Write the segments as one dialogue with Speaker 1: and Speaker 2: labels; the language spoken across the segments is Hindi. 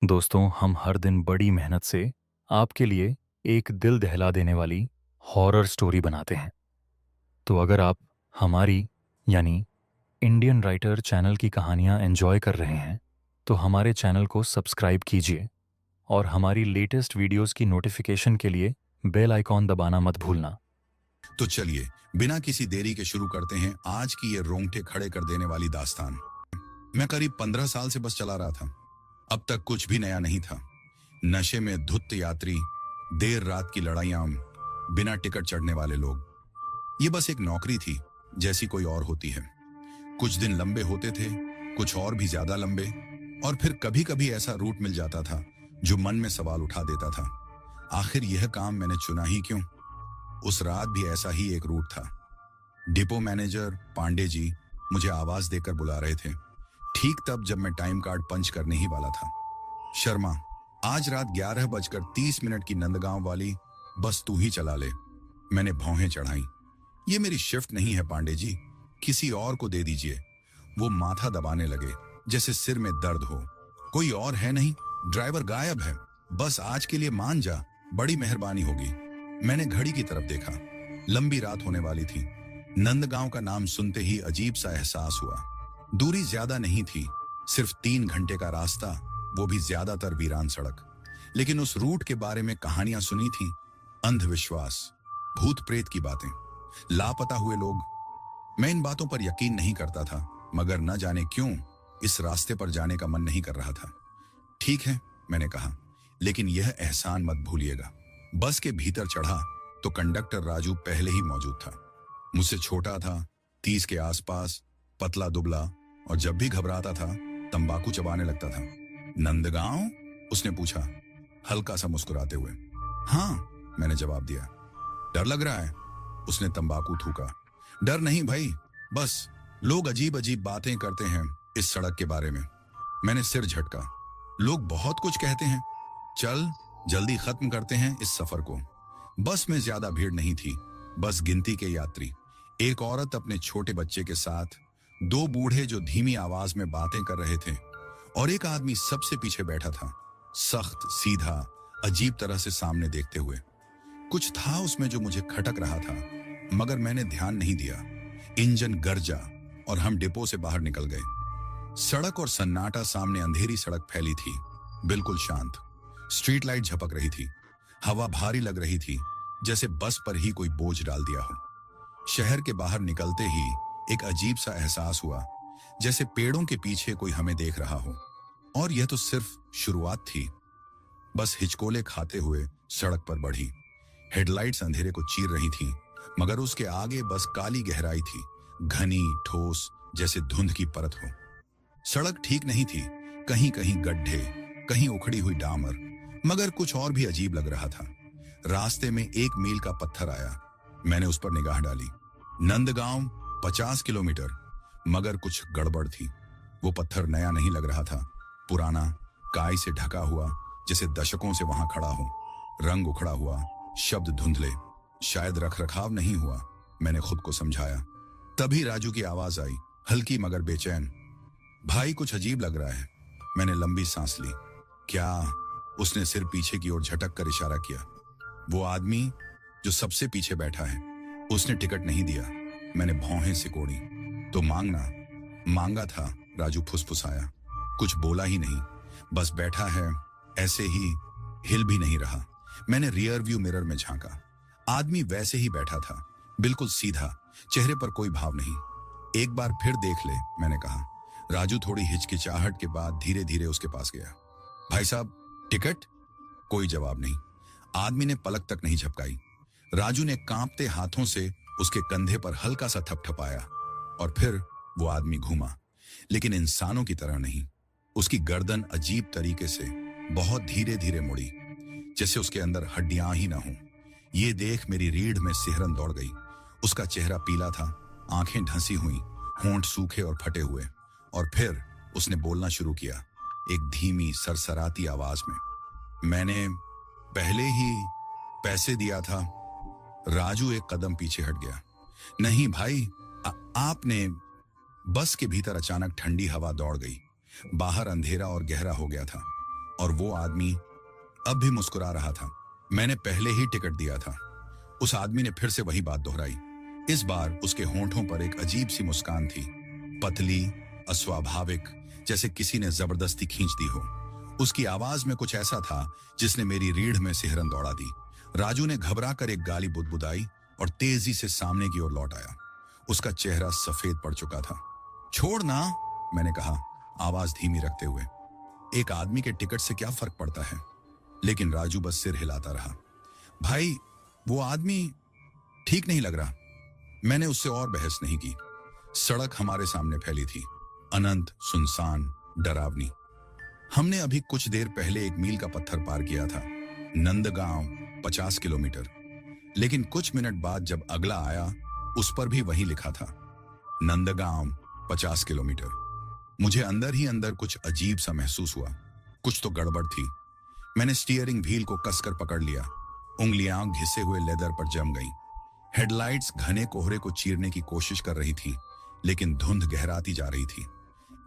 Speaker 1: दोस्तों, हम हर दिन बड़ी मेहनत से आपके लिए एक दिल दहला देने वाली हॉरर स्टोरी बनाते हैं। तो अगर आप हमारी यानी इंडियन राइटर चैनल की कहानियाँ एंजॉय कर रहे हैं, तो हमारे चैनल को सब्सक्राइब कीजिए और हमारी लेटेस्ट वीडियोस की नोटिफिकेशन के लिए बेल आइकॉन दबाना मत भूलना।
Speaker 2: तो चलिए बिना किसी देरी के शुरू करते हैं आज की ये रोंगटे खड़े कर देने वाली दास्तान। मैं करीब 15 साल से बस चला रहा था। अब तक कुछ भी नया नहीं था। नशे में धुत यात्री, देर रात की लड़ाइयां, बिना टिकट चढ़ने वाले लोग। ये बस एक नौकरी थी जैसी कोई और होती है। कुछ दिन लंबे होते थे, कुछ और भी ज्यादा लंबे, और फिर कभी कभी ऐसा रूट मिल जाता था जो मन में सवाल उठा देता था। आखिर यह काम मैंने चुना ही क्यों? उस रात भी ऐसा ही एक रूट था। डिपो मैनेजर पांडे जी मुझे आवाज देकर बुला रहे थे, ठीक तब जब मैं टाइम कार्ड पंच करने ही वाला था। शर्मा, आज रात 11:30 की नंदगांव वाली बस तू ही चला ले। मैंने भौहें चढ़ाई। ये मेरी शिफ्ट नहीं है पांडे जी, किसी और को दे दीजिए। वो माथा दबाने लगे जैसे सिर में दर्द हो। कोई और है नहीं, ड्राइवर गायब है। बस आज के लिए मान जा, बड़ी मेहरबानी होगी। मैंने घड़ी की तरफ देखा। लंबी रात होने वाली थी। नंदगांव का नाम सुनते ही अजीब सा एहसास हुआ। दूरी ज्यादा नहीं थी, सिर्फ 3 घंटे का रास्ता, वो भी ज्यादातर वीरान सड़क। लेकिन उस रूट के बारे में कहानियां सुनी थी। अंधविश्वास, भूत प्रेत की बातें, लापता हुए लोग। मैं इन बातों पर यकीन नहीं करता था, मगर न जाने क्यों इस रास्ते पर जाने का मन नहीं कर रहा था। ठीक है, मैंने कहा, लेकिन यह एहसान मत भूलिएगा। बस के भीतर चढ़ा तो कंडक्टर राजू पहले ही मौजूद था। मुझसे छोटा था, 30 के आसपास, पतला दुबला, और जब भी घबराता था तंबाकू चबाने लगता था। नंदगांव? उसने पूछा, हल्का सा मुस्कुराते हुए। हाँ, मैंने जवाब दिया। डर लग रहा है? उसने तंबाकू थूका। डर नहीं भाई, बस लोग अजीब अजीब बातें करते हैं इस सड़क के बारे में। मैंने सिर झटका। लोग बहुत कुछ कहते हैं। चल जल्दी खत्म करते हैं इस सफर को। बस में ज्यादा भीड़ नहीं थी, बस गिनती के यात्री। एक औरत अपने छोटे बच्चे के साथ, 2 बूढ़े जो धीमी आवाज में बातें कर रहे थे, और एक आदमी सबसे पीछे बैठा था, सख्त, सीधा, अजीब तरह से सामने देखते हुए। कुछ था उसमें जो मुझे खटक रहा था, मगर मैंने ध्यान नहीं दिया। इंजन गरजा और हम डिपो से बाहर निकल गए। सड़क और सन्नाटा सामने अंधेरी सड़क फैली थी, बिल्कुल शांत। स्ट्रीट लाइट झपक रही थी। हवा भारी लग रही थी, जैसे बस पर ही कोई बोझ डाल दिया हो। शहर के बाहर निकलते ही एक अजीब सा एहसास हुआ, जैसे पेड़ों के पीछे कोई हमें देख रहा हो। और यह तो सिर्फ शुरुआत थी। बस हिचकोले खाते हुए सड़क पर बढ़ी। हेडलाइट्स अंधेरे को चीर रही थी, मगर उसके आगे बस काली गहराई थी, घनी, ठोस, जैसे धुंध की परत हो। सड़क ठीक नहीं थी, कहीं कहीं गड्ढे, कहीं उखड़ी हुई डामर, मगर कुछ और भी अजीब लग रहा था। रास्ते में एक मील का पत्थर आया। मैंने उस पर निगाह डाली। नंदगांव 50 किलोमीटर, मगर कुछ गड़बड़ थी। वो पत्थर नया नहीं लग रहा था, पुराना, काई से ढका हुआ, जैसे दशकों से वहां खड़ा हो। रंग उखड़ा हुआ, शब्द धुंधले, शायद रख रखाव नहीं हुआ, मैंने खुद को समझाया। तभी राजू की आवाज आई, हल्की मगर बेचैन। भाई, कुछ अजीब लग रहा है। मैंने लंबी सांस ली। क्या? उसने सिर पीछे की ओर झटक कर इशारा किया। वो आदमी जो सबसे पीछे बैठा है, उसने टिकट नहीं दिया। मैंने भौहें सिकोड़ी। तो मांगना? मांगा था, राजू फुसफुसाया। कुछ बोला ही नहीं, बस बैठा है, ऐसे ही, हिल भी नहीं रहा। मैंने रियर व्यू मिरर में झांका। आदमी वैसे ही बैठा था, बिल्कुल सीधा, चेहरे पर कोई भाव नहीं। एक बार फिर देख ले, मैंने कहा। राजू थोड़ी हिचकिचाहट के बाद धीरे धीरे उसके पास गया। भाई साहब, टिकट? कोई जवाब नहीं। आदमी ने पलक तक नहीं झपकाई। राजू ने कांपते हाथों से उसके कंधे पर हल्का सा थपथपाया, और फिर वो आदमी घूमा, लेकिन इंसानों की तरह नहीं। उसकी गर्दन अजीब तरीके से बहुत धीरे धीरे मुड़ी, जैसे उसके अंदर हड्डियां ही ना हों। ये देख मेरी रीढ़ में सिहरन दौड़ गई। उसका चेहरा पीला था, आंखें ढंसी हुई, होंठ सूखे और फटे हुए। और फिर उसने बोलना शुरू किया, एक धीमी सरसराती आवाज में। मैंने पहले ही पैसे दिया था। राजू एक कदम पीछे हट गया। नहीं भाई, आपने। बस के भीतर अचानक ठंडी हवा दौड़ गई। बाहर अंधेरा और गहरा हो गया था, और वो आदमी अब भी मुस्कुरा रहा था। मैंने पहले ही टिकट दिया था। उस आदमी ने फिर से वही बात दोहराई। इस बार उसके होंठों पर एक अजीब सी मुस्कान थी, पतली, अस्वाभाविक, जैसे किसी ने जबरदस्ती खींच दी हो। उसकी आवाज में कुछ ऐसा था जिसने मेरी रीढ़ में सिहरन दौड़ा दी। राजू ने घबरा कर एक गाली बुदबुदाई और तेजी से सामने की ओर लौट आया। उसका चेहरा सफेद पड़ चुका था। छोड़ ना, मैंने कहा, आवाज धीमी रखते हुए। एक आदमी के टिकट से क्या फर्क पड़ता है? लेकिन राजू बस सिर हिलाता रहा। भाई, वो आदमी ठीक नहीं लग रहा। मैंने उससे और बहस नहीं की। सड़क हमारे सामने फैली थी, अनंत, सुनसान, डरावनी। हमने अभी कुछ देर पहले एक मील का पत्थर पार किया था, नंदगांव, 50 किलोमीटर। लेकिन कुछ मिनट बाद जब अगला आया, उस पर भी वही लिखा था, नंदगांव, 50 किलोमीटर। मुझे अंदर ही अंदर कुछ अजीब सा महसूस हुआ। कुछ तो गड़बड़ थी। मैंने स्टीयरिंग व्हील को कसकर पकड़ लिया। उंगलियां घिसे हुए लेदर पर जम गईं। हेडलाइट्स घने कोहरे को चीरने की कोशिश कर रही थी, लेकिन धुंध गहराती जा रही थी।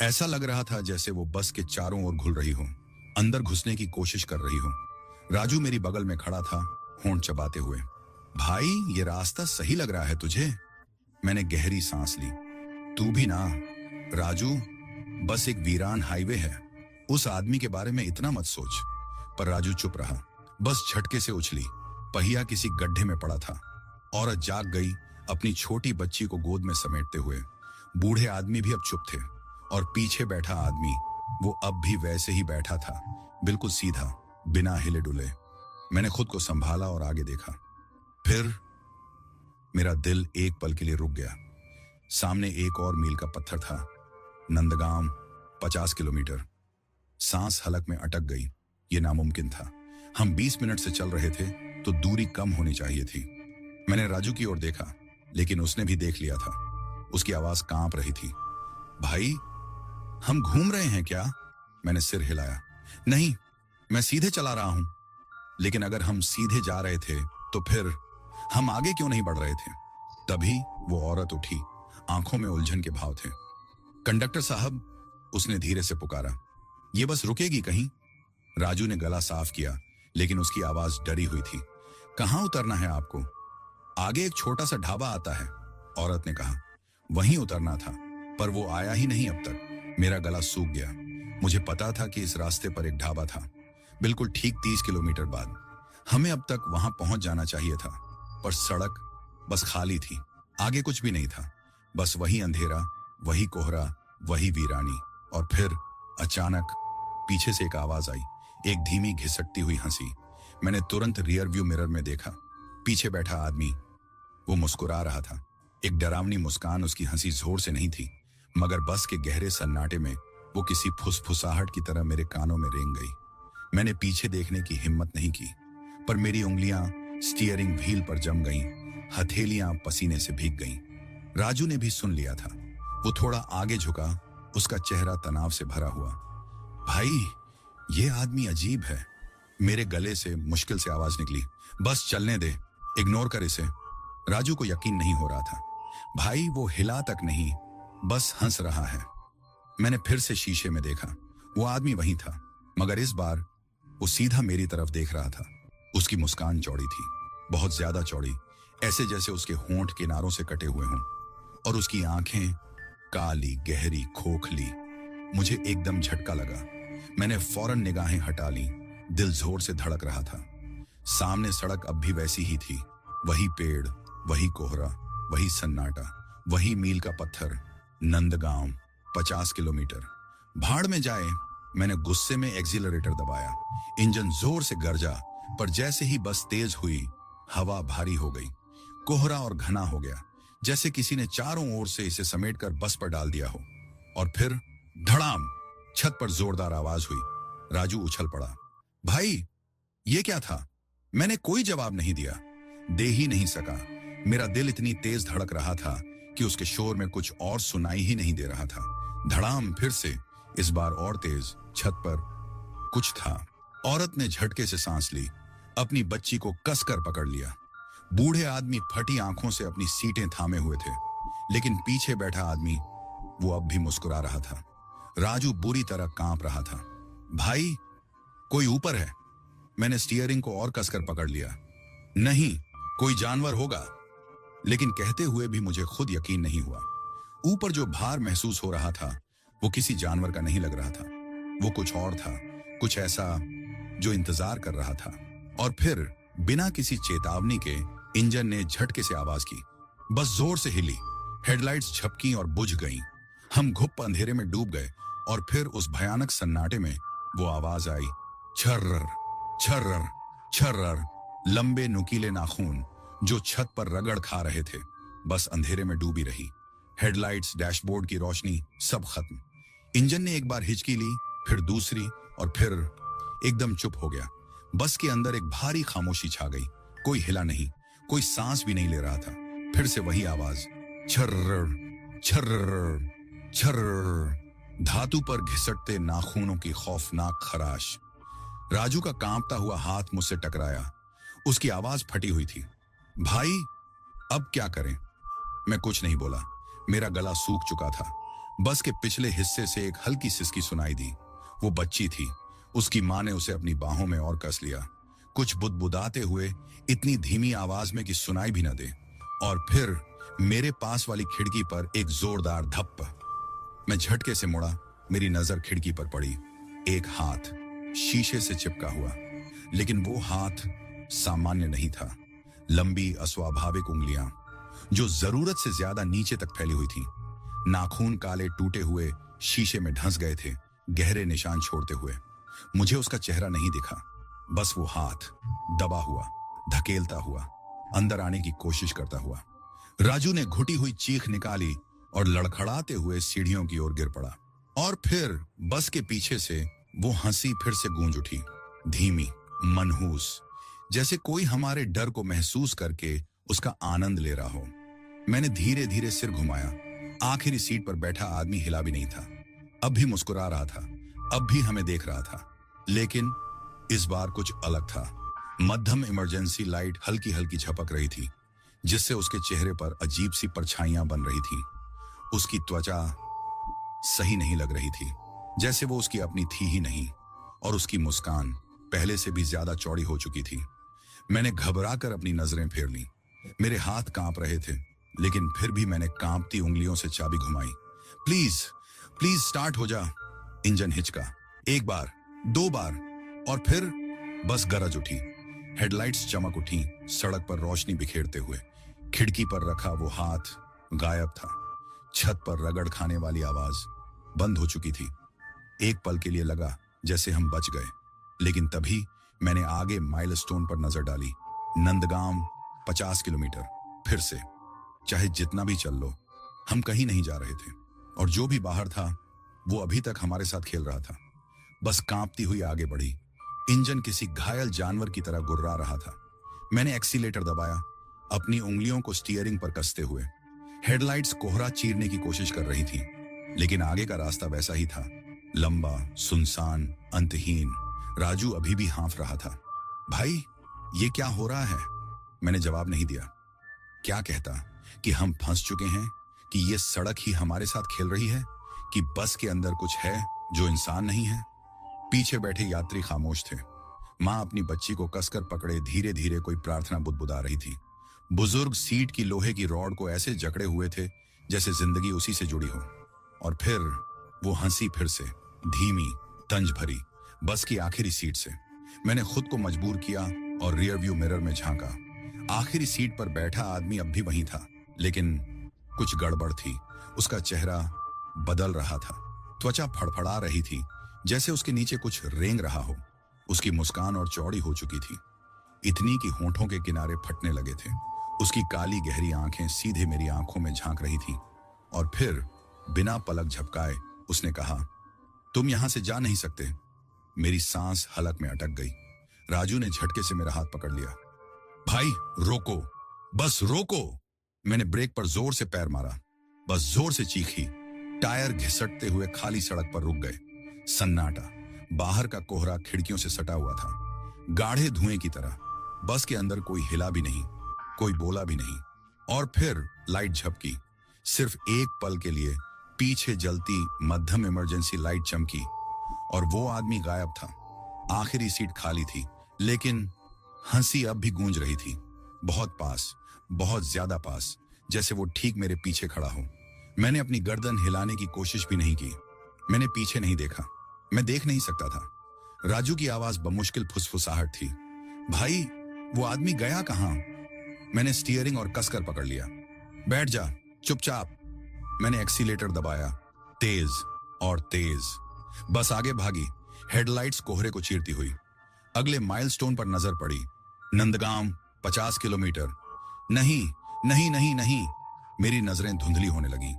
Speaker 2: ऐसा लग रहा था जैसे वो बस के चारों ओर घुल रही हो, अंदर घुसने की कोशिश कर रही हो। राजू मेरी बगल में खड़ा था, होंठ चबाते हुए। भाई, ये रास्ता सही लग रहा है तुझे? मैंने गहरी सांस ली। तू भी ना। राजू, बस एक वीरान हाईवे है। उस आदमी के बारे में इतना मत सोच। पर राजू चुप रहा। बस झटके से उछली। पहिया किसी गड्ढे में पड़ा था। औरत जाग गई, अपनी छोटी बच्ची को गोद में समेटते हुए। बूढ़े आदमी भी अब चुप थे, और पीछे बैठा आदमी, वो अब भी वैसे ही बैठा था, बिल्कुल सीधा, बिना हिले डुले। मैंने खुद को संभाला और आगे देखा। फिर मेरा दिल एक पल के लिए रुक गया। सामने एक और मील का पत्थर था, नंदगांव, 50 किलोमीटर। सांस हलक में अटक गई। ये नामुमकिन था। हम 20 मिनट से चल रहे थे, तो दूरी कम होनी चाहिए थी। मैंने राजू की ओर देखा, लेकिन उसने भी देख लिया था। उसकी आवाज कांप रही थी। भाई, हम घूम रहे हैं क्या? मैंने सिर हिलाया। नहीं, मैं सीधे चला रहा हूं। लेकिन अगर हम सीधे जा रहे थे, तो फिर हम आगे क्यों नहीं बढ़ रहे थे? तभी वो औरत उठी। आंखों में उलझन के भाव थे। कंडक्टर साहब, उसने धीरे से पुकारा, ये बस रुकेगी कहीं? राजू ने गला साफ किया, लेकिन उसकी आवाज डरी हुई थी। कहां उतरना है आपको? आगे एक छोटा सा ढाबा आता है, औरत ने कहा। वहीं उतरना था, पर वो आया ही नहीं अब तक। मेरा गला सूख गया। मुझे पता था कि इस रास्ते पर एक ढाबा था, बिल्कुल ठीक 30 किलोमीटर बाद। हमें अब तक वहां पहुंच जाना चाहिए था, पर सड़क बस खाली थी। आगे कुछ भी नहीं था, बस वही अंधेरा, वही कोहरा, वही वीरानी। और फिर अचानक पीछे से एक आवाज आई, एक धीमी घिसटती हुई हंसी। मैंने तुरंत रियर व्यू मिरर में देखा। पीछे बैठा आदमी, वो मुस्कुरा रहा था। एक डरावनी मुस्कान। उसकी हंसी जोर से नहीं थी, मगर बस के गहरे सन्नाटे में वो किसी फुसफुसाहट की तरह मेरे कानों में रेंग गई। मैंने पीछे देखने की हिम्मत नहीं की, पर मेरी उंगलियां स्टीयरिंग व्हील पर जम गईं, हथेलियां पसीने से भीग गईं। राजू ने भी सुन लिया था। वो थोड़ा आगे झुका, उसका चेहरा तनाव से भरा हुआ। भाई, ये आदमी अजीब है। मेरे गले से मुश्किल से आवाज निकली। बस चलने दे, इग्नोर कर इसे। राजू को यकीन नहीं हो रहा था। भाई, वो हिला तक नहीं, बस हंस रहा है। मैंने फिर से शीशे में देखा। वो आदमी वही था, मगर इस बार वो सीधा मेरी तरफ देख रहा था। उसकी मुस्कान चौड़ी थी, बहुत ज्यादा चौड़ी, ऐसे जैसे उसके होंठ किनारों से कटे हुए हों। और उसकी आंखें काली, गहरी, खोखली। मुझे एकदम झटका लगा। मैंने फौरन निगाहें हटा ली। दिल जोर से धड़क रहा था। सामने सड़क अब भी वैसी ही थी। वही पेड़, वही कोहरा, वही सन्नाटा, वही मील का पत्थर। नंदगांव, 50 किलोमीटर। भाड़ में जाए। मैंने गुस्से में एक्सीलरेटर दबाया। इंजन जोर से गरजा, पर जैसे ही बस तेज हुई, हवा भारी हो गई। कोहरा और घना हो गया, जैसे किसी ने चारों ओर से इसे समेटकर बस पर डाल दिया हो। और फिर धड़ाम, छत पर जोरदार आवाज हुई। राजू उछल पड़ा। भाई, ये क्या था? मैंने कोई जवाब नहीं दिया, दे ही नहीं सका। मेरा दिल इतनी तेज धड़क रहा था कि उसके शोर में कुछ और सुनाई ही नहीं दे रहा था। धड़ाम फिर से, इस बार और तेज। छत पर कुछ था। औरत ने झटके से सांस ली, अपनी बच्ची को कसकर पकड़ लिया। बूढ़े आदमी फटी आंखों से अपनी सीटें थामे हुए थे, लेकिन पीछे बैठा आदमी, वो अब भी मुस्कुरा रहा था। राजू बुरी तरह कांप रहा था। भाई, कोई ऊपर है। मैंने स्टीयरिंग को और कसकर पकड़ लिया। नहीं, कोई जानवर होगा। लेकिन कहते हुए भी मुझे खुद यकीन नहीं हुआ। ऊपर जो भार महसूस हो रहा था वो किसी जानवर का नहीं लग रहा था। वो कुछ और था, कुछ ऐसा जो इंतजार कर रहा था। और फिर बिना किसी चेतावनी के इंजन ने झटके से आवाज की। बस जोर से हिली, हेडलाइट्स झपकी और बुझ गईं। हम घुप अंधेरे में डूब गए और फिर उस भयानक सन्नाटे में वो आवाज आई, छर्रर छर्रर छर्रर। लंबे नुकीले नाखून जो छत पर रगड़ खा रहे थे। बस अंधेरे में डूबी रही। हेडलाइट्स, डैशबोर्ड की रोशनी, सब खत्म। इंजन ने एक बार हिचकी ली, फिर दूसरी, और फिर एकदम चुप हो गया। बस के अंदर एक भारी खामोशी छा गई। कोई हिला नहीं, कोई सांस भी नहीं ले रहा था। फिर से वही आवाज, छर्रर छर्रर छर्रर। धातु पर घिसटते नाखूनों की खौफनाक खराश। राजू का कांपता हुआ हाथ मुझसे टकराया। उसकी आवाज फटी हुई थी, भाई अब क्या करें? मैं कुछ नहीं बोला। मेरा गला सूख चुका था। बस के पिछले हिस्से से एक हल्की सिसकी सुनाई दी। वो बच्ची थी। उसकी माँ ने उसे अपनी बाहों में और कस लिया, कुछ बुदबुदाते हुए, इतनी धीमी आवाज में कि सुनाई भी न दे। और फिर मेरे पास वाली खिड़की पर एक जोरदार धप्प। मैं झटके से मुड़ा। मेरी नजर खिड़की पर पड़ी। एक हाथ शीशे से चिपका हुआ, लेकिन वो हाथ सामान्य नहीं था। लंबी अस्वाभाविक उंगलियां जो जरूरत से ज्यादा नीचे तक फैली हुई थीं। नाखून काले टूटे हुए शीशे में ढंस गए थे, गहरे निशान छोड़ते हुए। मुझे उसका चेहरा नहीं दिखा, बस वो हाथ दबा हुआ, धकेलता हुआ, अंदर आने की कोशिश करता हुआ। राजू ने घुटी हुई चीख निकाली और लड़खड़ाते हुए सीढ़ियों की ओर गिर पड़ा। और फिर बस के पीछे से वो हंसी फिर से गूंज उठी, धीमी, मनहूस, जैसे कोई हमारे डर को महसूस करके उसका आनंद ले रहा हो। मैंने धीरे धीरे सिर घुमाया। आखिरी सीट पर बैठा आदमी हिला भी नहीं था। अब भी मुस्कुरा रहा था, अब भी हमें देख रहा था। लेकिन इस बार कुछ अलग था। मध्यम इमरजेंसी लाइट हल्की हल्की झपक रही थी, जिससे उसके चेहरे पर अजीब सी परछाइयां बन रही थी। उसकी त्वचा सही नहीं लग रही थी, जैसे वो उसकी अपनी थी ही नहीं। और उसकी मुस्कान पहले से भी ज्यादा चौड़ी हो चुकी थी। मैंने घबराकर अपनी नजरें फेर लीं। मेरे हाथ कांप रहे थे, लेकिन फिर भी मैंने कांपती उंगलियों से चाबी घुमाई। प्लीज प्लीज स्टार्ट हो जा। इंजन हिचका, एक बार, दो बार, और फिर बस गरज उठी। हेडलाइट्स चमक उठी, सड़क पर रोशनी बिखेरते हुए। खिड़की पर रखा वो हाथ गायब था। छत पर रगड़ खाने वाली आवाज बंद हो चुकी थी। एक पल के लिए लगा जैसे हम बच गए, लेकिन तभी मैंने आगे माइलस्टोन पर नजर डाली। नंदगांव 50 किलोमीटर। फिर से, चाहे जितना भी चल लो, हम कहीं नहीं जा रहे थे। और जो भी बाहर था वो अभी तक हमारे साथ खेल रहा था। बस कांपती हुई आगे बढ़ी। इंजन किसी घायल जानवर की तरह गुर्रा रहा था। मैंने एक्सीलेटर दबाया, अपनी उंगलियों को स्टीयरिंग पर कसते हुए। हेडलाइट्स कोहरा चीरने की कोशिश कर रही थी, लेकिन आगे का रास्ता वैसा ही था, लंबा, सुनसान, अंतहीन। राजू अभी भी हाँफ रहा था। भाई ये क्या हो रहा है? मैंने जवाब नहीं दिया। क्या कहता कि हम फंस चुके हैं, कि ये सड़क ही हमारे साथ खेल रही है, कि बस के अंदर कुछ है जो इंसान नहीं है। पीछे बैठे यात्री खामोश थे। माँ अपनी बच्ची को कसकर पकड़े धीरे धीरे कोई प्रार्थना बुदबुदा रही थी। बुजुर्ग सीट की लोहे की रॉड को ऐसे जकड़े हुए थे जैसे जिंदगी उसी से जुड़ी हो। और फिर वो हंसी, फिर से धीमी, तंज भरी, बस की आखिरी सीट से। मैंने खुद को मजबूर किया और रियर व्यू मिरर में झांका। आखिरी सीट पर बैठा आदमी अब भी वहीं था, लेकिन कुछ गड़बड़ थी। उसका चेहरा बदल रहा था, त्वचा फड़फड़ा रही थी, जैसे उसके नीचे कुछ रेंग रहा हो। उसकी मुस्कान और चौड़ी हो चुकी थी, इतनी कि होंठों के किनारे फटने लगे थे। उसकी काली गहरी आंखें सीधे मेरी आंखों में झांक रही थी। और फिर बिना पलक झपकाए उसने कहा, तुम यहां से जा नहीं सकते। मेरी सांस हलक में अटक गई। राजू ने झटके से मेरा हाथ पकड़ लिया। भाई रोको, बस रोको। मैंने ब्रेक पर जोर से पैर मारा, बस जोर से चीखी। टायर घिसटते हुए खाली सड़क पर रुक गए। सन्नाटा, बाहर का कोहरा खिड़कियों से सटा हुआ था, गाढ़े धुएं की तरह। बस के अंदर कोई हिला भी नहीं, कोई बोला भी नहीं। और फिर लाइट झपकी। सिर्फ एक पल के लिए पीछे जलती मध्यम इमरजेंसी लाइट चमकी और वो आदमी गायब था। आखिरी सीट खाली थी, लेकिन हंसी अब भी गूंज रही थी, बहुत पास, बहुत ज्यादा पास, जैसे वो ठीक मेरे पीछे खड़ा हो। मैंने अपनी गर्दन हिलाने की कोशिश भी नहीं की। मैंने पीछे नहीं देखा, मैं देख नहीं सकता था। राजू की आवाज बमुश्किल फुसफुसाहट थी, भाई वो आदमी गया कहां? मैंने स्टीयरिंग और कसकर पकड़ लिया। बैठ जा, चुपचाप। मैंने एक्सीलेटर दबाया, तेज और तेज। बस आगे भागी, हेडलाइट्स कोहरे को चीरती हुई। अगले माइलस्टोन पर नजर पड़ी, नंदगांव 50 किलोमीटर। नहीं नहीं नहीं नहीं, मेरी नजरें धुंधली होने लगी।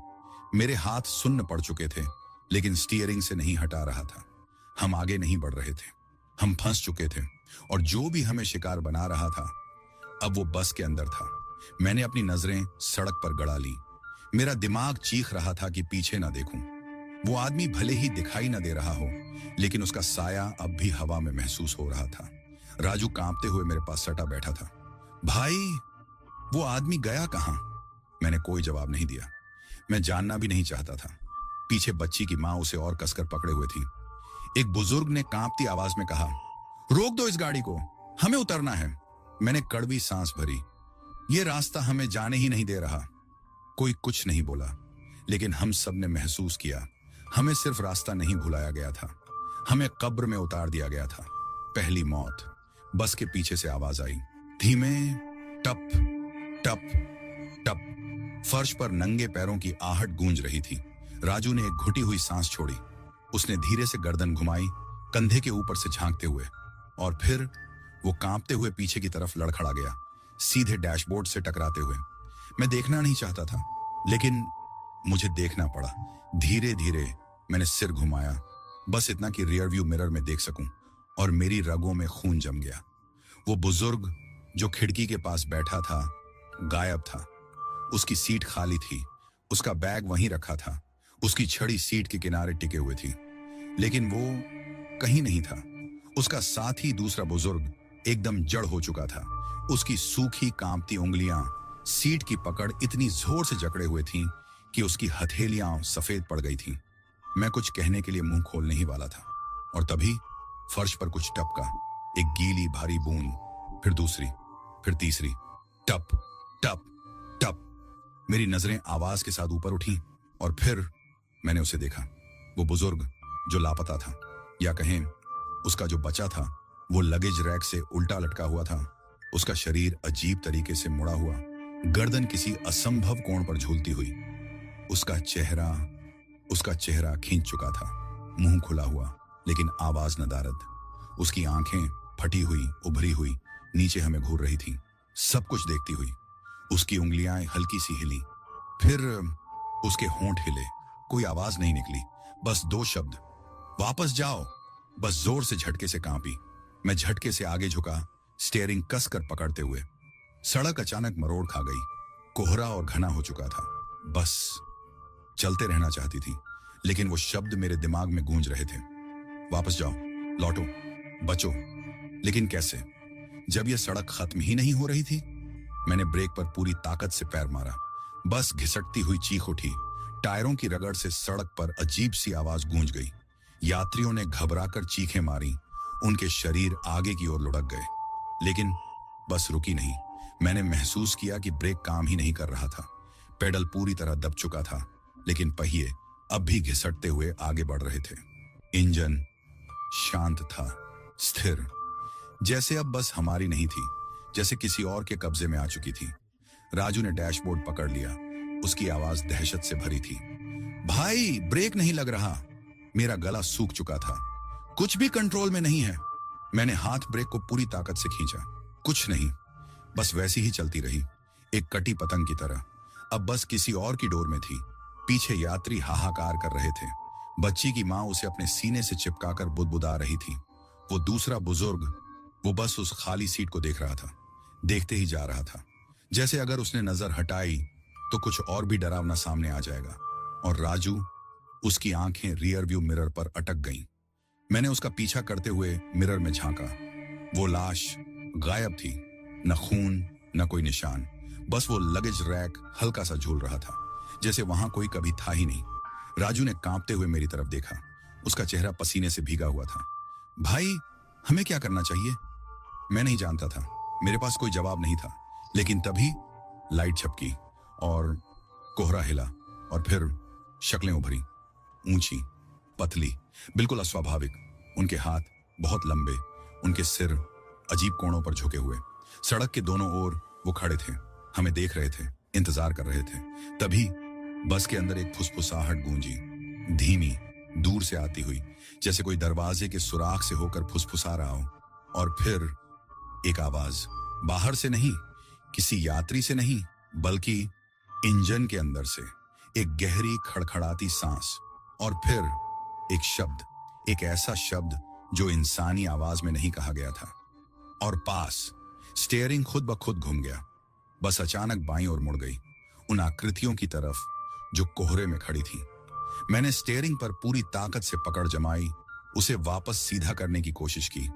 Speaker 2: मेरे हाथ सुन्न पड़ चुके थे, लेकिन स्टीयरिंग से नहीं हटा रहा था। हम आगे नहीं बढ़ रहे थे, हम फंस चुके थे, और जो भी हमें शिकार बना रहा था अब वो बस के अंदर था। मैंने अपनी नजरें सड़क पर गड़ा ली। मेरा दिमाग चीख रहा था कि पीछे ना देखूं। वो आदमी भले ही दिखाई ना दे रहा हो, लेकिन उसका साया अब भी हवा में महसूस हो रहा था। राजू कांपते हुए मेरे पास सटा बैठा था। भाई वो आदमी गया कहां? मैंने कोई जवाब नहीं दिया। मैं जानना भी नहीं चाहता था। पीछे बच्ची की मां उसे और कसकर पकड़े हुए थी। एक बुजुर्ग ने कांपती आवाज में कहा, रोक दो इस गाड़ी को, हमें उतरना है। मैंने कड़वी सांस भरी। ये रास्ता हमें जाने ही नहीं दे रहा। कोई कुछ नहीं बोला, लेकिन हम सब ने महसूस किया, हमें सिर्फ रास्ता नहीं भुलाया गया था, हमें कब्र में उतार दिया गया था। पहली मौत। बस के पीछे से आवाज आई, धीमे, टप टप टप। फर्श पर नंगे पैरों की आहट गूंज रही थी। राजू ने एक घुटी हुई सांस छोड़ी। उसने धीरे से गर्दन घुमाई, कंधे के ऊपर से झांकते हुए, और फिर वो कांपते हुए पीछे की तरफ लड़खड़ा गया, सीधे डैशबोर्ड से टकराते हुए। मैं देखना नहीं चाहता था, लेकिन मुझे देखना पड़ा। धीरे धीरे मैंने सिर घुमाया, बस इतना कि रियर व्यू मिरर में देख सकूं, और मेरी रगों में खून जम गया। वो बुजुर्ग जो खिड़की के पास बैठा था गायब था। उसकी सीट खाली थी, उसका बैग वहीं रखा था, उसकी छड़ी सीट के किनारे टिके हुए थी, लेकिन वो कहीं नहीं था। उसका साथी दूसरा बुजुर्ग एकदम जड़ हो चुका था। उसकी सूखी कांपती उंगलियां सीट की पकड़ इतनी जोर से जकड़े हुए थीं कि उसकी हथेलियां सफेद पड़ गई थीं। मैं कुछ कहने के लिए मुंह खोलने ही वाला था, और तभी फर्श पर कुछ टपका। एक गीली भारी बूंद, फिर दूसरी, फिर तीसरी, टप टप टप। मेरी नजरें आवाज के साथ ऊपर उठी, और फिर मैंने उसे देखा। वो बुजुर्ग जो लापता था, या कहें उसका जो बचा था, वो लगेज रैक से उल्टा लटका हुआ था। उसका शरीर अजीब तरीके से मुड़ा हुआ, गर्दन किसी असंभव कोण पर झूलती हुई। उसका चेहरा खींच चुका था, मुंह खुला हुआ, लेकिन आवाज नदारद। उसकी आंखें फटी हुई, उभरी हुई, नीचे हमें घूर रही थी, सब कुछ देखती हुई। उसकी उंगलियां हल्की सी हिली, फिर उसके होंठ हिले। कोई आवाज नहीं निकली, बस दो शब्द, वापस जाओ। बस जोर से झटके से कांपी। मैं झटके से आगे झुका, स्टीयरिंग कसकर पकड़ते हुए। सड़क अचानक मरोड़ खा गई, कोहरा और घना हो चुका था। बस चलते रहना चाहती थी, लेकिन वो शब्द मेरे दिमाग में गूंज रहे थे, वापस जाओ, लौटो, बचो। लेकिन कैसे, जब यह सड़क खत्म ही नहीं हो रही थी? मैंने ब्रेक पर पूरी ताकत से पैर मारा। बस घिसटती हुई चीख उठी। टायरों की रगड़ से सड़क पर अजीब सी आवाज गूंज गई। यात्रियों ने घबराकर चीखें मारी, उनके शरीर आगे की ओर लुढ़क गए। लेकिन बस रुकी नहीं। मैंने महसूस किया कि ब्रेक काम ही नहीं कर रहा था। पेडल पूरी तरह दब चुका था, लेकिन पहिए अब भी घिसटते हुए आगे बढ़ रहे थे। इंजन शांत था, स्थिर, जैसे अब बस हमारी नहीं थी, जैसे किसी और के कब्जे में आ चुकी थी। राजू ने डैशबोर्ड पकड़ लिया। उसकी आवाज दहशत से भरी थी, भाई ब्रेक नहीं लग रहा। मेरा गला सूख चुका था, कुछ भी कंट्रोल में नहीं है। मैंने हाथ ब्रेक को पूरी ताकत से खींचा, कुछ नहीं, बस वैसी ही चलती रही, एक कटी पतंग की तरह। अब बस किसी और की डोर में थी। पीछे यात्री हाहाकार कर रहे थे। बच्ची की मां उसे अपने सीने से चिपकाकर बुदबुदा रही थी। वो दूसरा बुजुर्ग, वो बस उस खाली सीट को देख रहा था, देखते ही जा रहा था, जैसे अगर उसने नजर हटाई तो कुछ और भी डरावना सामने आ जाएगा। और राजू, उसकी आंखें रियर व्यू मिरर पर अटक गईं। मैंने उसका पीछा करते हुए मिरर में झांका। वो लाश गायब थी, न खून न कोई निशान, बस वो लगेज रैक हल्का सा झूल रहा था, जैसे वहां कोई कभी था ही नहीं। राजू ने कांपते हुए मेरी तरफ देखा। उसका चेहरा पसीने से भीगा हुआ था। भाई हमें क्या करना चाहिए? मैं नहीं जानता था, मेरे पास कोई जवाब नहीं था। लेकिन तभी लाइट झपकी और कोहरा हिला और फिर शक्लें उभरी, ऊंची, पतली, बिल्कुल अस्वाभाविक। उनके हाथ बहुत लंबे, उनके सिर अजीब कोणों पर झुके हुए। सड़क के दोनों ओर वो खड़े थे, हमें देख रहे थे, इंतजार कर रहे थे। तभी बस के अंदर एक फुसफुसाहट गूंजी, धीमी, दूर से आती हुई, जैसे कोई दरवाजे के सुराख से होकर फुसफुसा रहा हो। और फिर एक आवाज, बाहर से नहीं, किसी यात्री से नहीं, बल्कि इंजन के अंदर से। एक गहरी खड़खड़ाती सांस और फिर एक शब्द, एक ऐसा शब्द जो इंसानी आवाज में नहीं कहा गया था। और पास स्टीयरिंग खुद ब खुद घूम गया। बस अचानक बाईं ओर मुड़ गई, उन आकृतियों की तरफ जो कोहरे में खड़ी थी। मैंने स्टीयरिंग पर पूरी ताकत से पकड़ जमाई, उसे वापस सीधा करने की कोशिश की,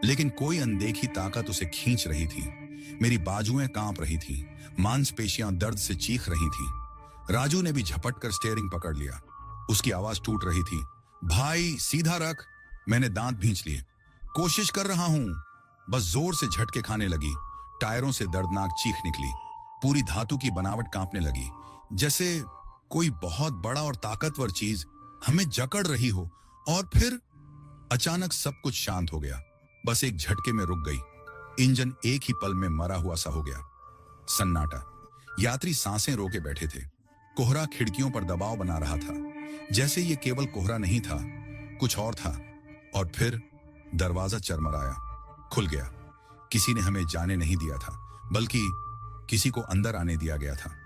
Speaker 2: लेकिन कोई अनदेखी ताकत उसे खींच रही थी। मेरी बाजुएं कांप रही थी, मांसपेशियां दर्द से चीख रही थी। राजू ने भी झपट कर स्टीयरिंग पकड़ लिया। उसकी आवाज टूट रही थी, भाई सीधा रख। मैंने दांत भींच लिए, कोशिश कर रहा हूं। बस जोर से झटके खाने लगी, टायरों से दर्दनाक चीख निकली, पूरी धातु की बनावट कांपने लगी, जैसे कोई बहुत बड़ा और ताकतवर चीज हमें जकड़ रही हो। और फिर अचानक सब कुछ शांत हो गया, बस एक झटके में रुक गई। इंजन एक ही पल में मरा हुआ सा हो गया। सन्नाटा, यात्री सांसें रोके बैठे थे। कोहरा खिड़कियों पर दबाव बना रहा था, जैसे ये केवल कोहरा नहीं था, कुछ और था। और फिर दरवाजा चरमराया, खुल गया। किसी ने हमें जाने नहीं दिया था, बल्कि किसी को अंदर आने दिया गया था।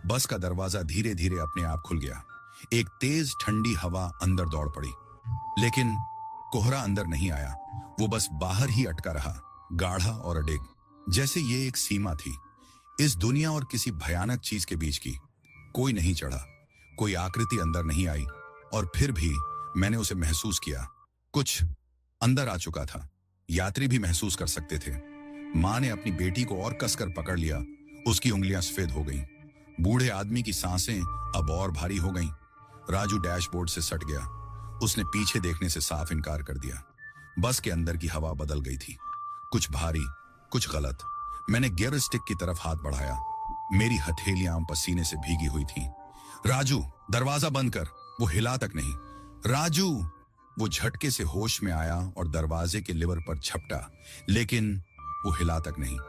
Speaker 2: बस का दरवाजा धीरे धीरे अपने आप खुल गया। एक तेज ठंडी हवा अंदर दौड़ पड़ी, लेकिन कोहरा अंदर नहीं आया। वो बस बाहर ही अटका रहा, गाढ़ा और अडिग, जैसे ये एक सीमा थी इस दुनिया और किसी भयानक चीज के बीच की। कोई नहीं चढ़ा, कोई आकृति अंदर नहीं आई, और फिर भी मैंने उसे महसूस किया। कुछ अंदर आ चुका था। यात्री भी महसूस कर सकते थे। मां ने अपनी बेटी को और कसकर पकड़ लिया, उसकी उंगलियां सफेद हो गईं। बूढ़े आदमी की सांसें अब और भारी हो गईं। राजू डैशबोर्ड से सट गया, उसने पीछे देखने से साफ इनकार कर दिया। बस के अंदर की हवा बदल गई थी, कुछ भारी, कुछ गलत। मैंने गियर स्टिक की तरफ हाथ बढ़ाया, मेरी हथेलियां पसीने से भीगी हुई थीं। राजू, दरवाजा बंद कर। वो हिला तक नहीं। राजू! वो झटके से होश में आया और दरवाजे के लिवर पर झपटा, लेकिन वो हिला तक नहीं।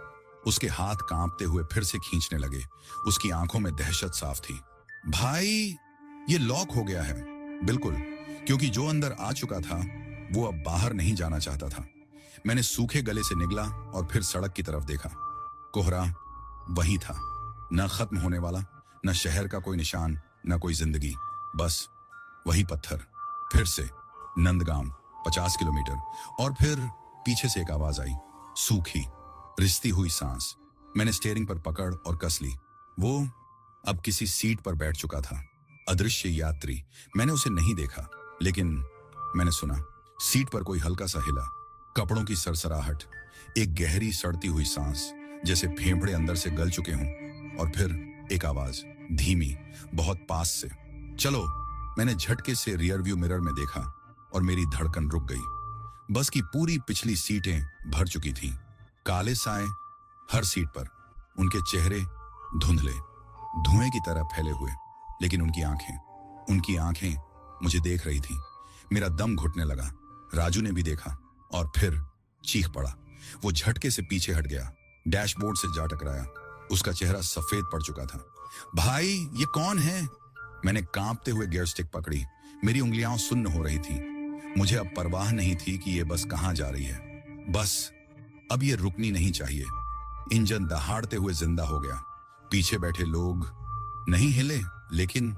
Speaker 2: उसके हाथ कांपते हुए फिर से खींचने लगे। उसकी आंखों में दहशत साफ थी। भाई, ये लॉक हो गया है। बिल्कुल, क्योंकि जो अंदर आ चुका था वो अब बाहर नहीं जाना चाहता था। मैंने सूखे गले से निगला और फिर सड़क की तरफ देखा। कोहरा वही था, न खत्म होने वाला, न शहर का कोई निशान, न कोई जिंदगी, बस वही पत्थर। फिर से नंदगांव, 50 किलोमीटर। और फिर पीछे से एक आवाज आई, सूखी, रिसती हुई सांस। मैंने स्टीयरिंग पर पकड़ और कस ली। वो अब किसी सीट पर बैठ चुका था, अदृश्य यात्री। मैंने उसे नहीं देखा, लेकिन मैंने सुना। सीट पर कोई हल्का सा हिला, कपड़ों की सरसराहट, एक गहरी सड़ती हुई सांस, जैसे फेफड़े अंदर से गल चुके हों। और फिर एक आवाज, धीमी, बहुत पास से, चलो। मैंने झटके से रियर व्यू मिरर में देखा और मेरी धड़कन रुक गई। बस की पूरी पिछली सीटें भर चुकी थीं, काले साए हर सीट पर, उनके चेहरे धुंधले, धुएं की तरह फैले हुए, लेकिन उनकी आंखें मुझे देख रही थीं। मेरा दम घुटने लगा। राजू ने भी देखा और फिर चीख पड़ा। वो झटके से पीछे हट गया, डैशबोर्ड से जा टकराया। उसका चेहरा सफेद पड़ चुका था। भाई, ये कौन है? मैंने कांपते हुए गियर स्टिक पकड़ी, मेरी उंगलियां सुन्न हो रही थी। मुझे अब परवाह नहीं थी कि ये बस कहां जा रही है। बस अब ये रुकनी नहीं चाहिए। इंजन दहाड़ते हुए जिंदा हो गया। पीछे बैठे लोग नहीं हिले, लेकिन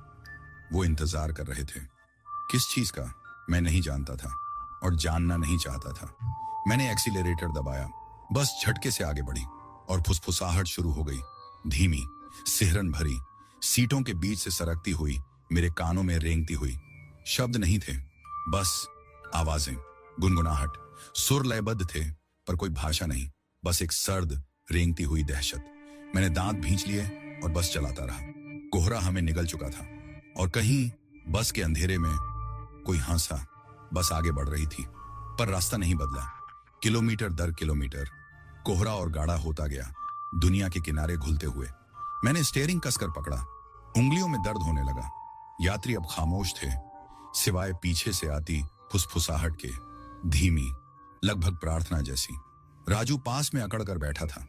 Speaker 2: वो इंतजार कर रहे थे। किस चीज का मैं नहीं जानता था और जानना नहीं चाहता था। मैंने एक्सीलरेटर दबाया, बस झटके से आगे बढ़ी और फुसफुसाहट शुरू हो गई, धीमी, सिहरन भरी, सीटों के बीच से सरकती हुई, मेरे कानों में रेंगती हुई। शब्द नहीं थे, बस आवाजें, गुनगुनाहट, सुर लयबद्ध थे, पर कोई भाषा नहीं, बस एक सर्द रेंगती हुई दहशत। मैंने दांत भींच लिए और बस चलाता रहा। कोहरा हमें निगल चुका था और कहीं बस के अंधेरे में कोई हंसा। बस आगे बढ़ रही थी, पर रास्ता नहीं बदला। किलोमीटर दर किलोमीटर कोहरा और गाढ़ा होता गया, दुनिया के किनारे घुलते हुए। मैंने स्टीयरिंग कसकर पकड़ा, उंगलियों में दर्द होने लगा। यात्री अब खामोश थे, सिवाय पीछे से आती फुसफुसाहट के, धीमी, लगभग प्रार्थना जैसी। राजू पास में अकड़ कर बैठा था,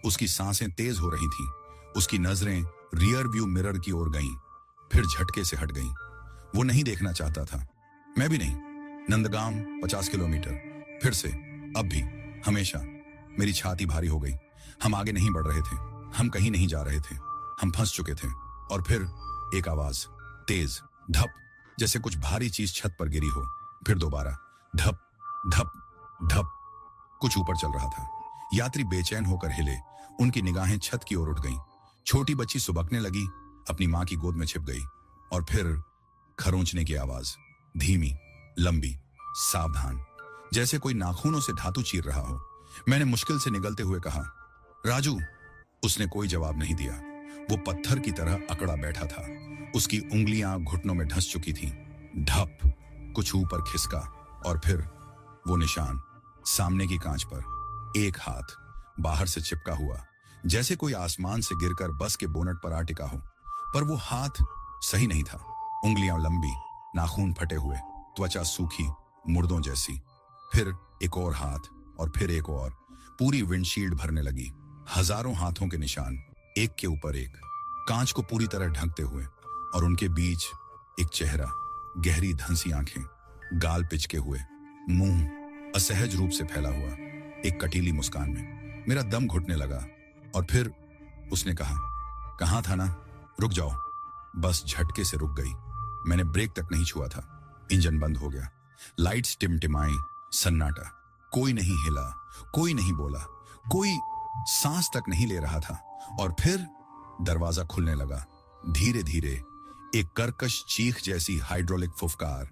Speaker 2: उसकी सांसें तेज हो रही थीं, उसकी नजरें रियर व्यू मिरर की ओर गईं, फिर झटके से हट गईं। वो नहीं देखना चाहता था, मैं भी नहीं। नंदगांव 50 किलोमीटर, फिर से, अब भी, हमेशा। मेरी छाती भारी हो गई। हम आगे नहीं बढ़ रहे थे, हम कहीं नहीं जा रहे थे, हम फंस चुके थे। और फिर एक आवाज, तेज, धप, जैसे कुछ भारी चीज छत पर गिरी हो। फिर दोबारा धप धप धप, कुछ ऊपर चल रहा था। यात्री बेचैन होकर हिले, उनकी निगाहें छत की ओर उठ गईं। छोटी बच्ची सुबकने लगी, अपनी मां की गोद में छिप गई। और फिर खरोंचने की आवाज, धीमी, लंबी, सावधान, जैसे कोई नाखूनों से धातु चीर रहा हो। मैंने मुश्किल से निगलते हुए कहा, राजू। उसने कोई जवाब नहीं दिया। वो पत्थर की तरह अकड़ा बैठा था, उसकी उंगलियां घुटनों में धंस चुकी थीं। ढप, कुछ ऊपर खिसका, और फिर वो निशान, सामने की कांच पर, एक हाथ बाहर से चिपका हुआ, जैसे कोई आसमान से गिरकर बस के बोनट पर आ टिका हो। पर वो हाथ सही नहीं था। उंगलियां लंबी, नाखून फटे हुए, त्वचा सूखी, मुर्दों जैसी। फिर एक और हाथ, और फिर एक और। पूरी विंडशील्ड भरने लगी, हजारों हाथों के निशान, एक के ऊपर एक, कांच को पूरी तरह ढकते हुए। और उनके बीच एक चेहरा, गहरी धंसी आंखें, गाल पिचके हुए, मुंह असहज रूप से फैला हुआ, एक कटीली मुस्कान में। मेरा दम घुटने लगा। और फिर उसने कहा, कहाँ था ना, रुक जाओ। बस झटके से रुक गई। मैंने ब्रेक तक नहीं छुआ था। इंजन बंद हो गया, लाइट्स टिमटिमाई, सन्नाटा। कोई नहीं हिला, कोई नहीं बोला, कोई सांस तक नहीं ले रहा था। और फिर दरवाजा खुलने लगा, धीरे धीरे, एक कर्कश चीख जैसी हाइड्रोलिक फुफकार,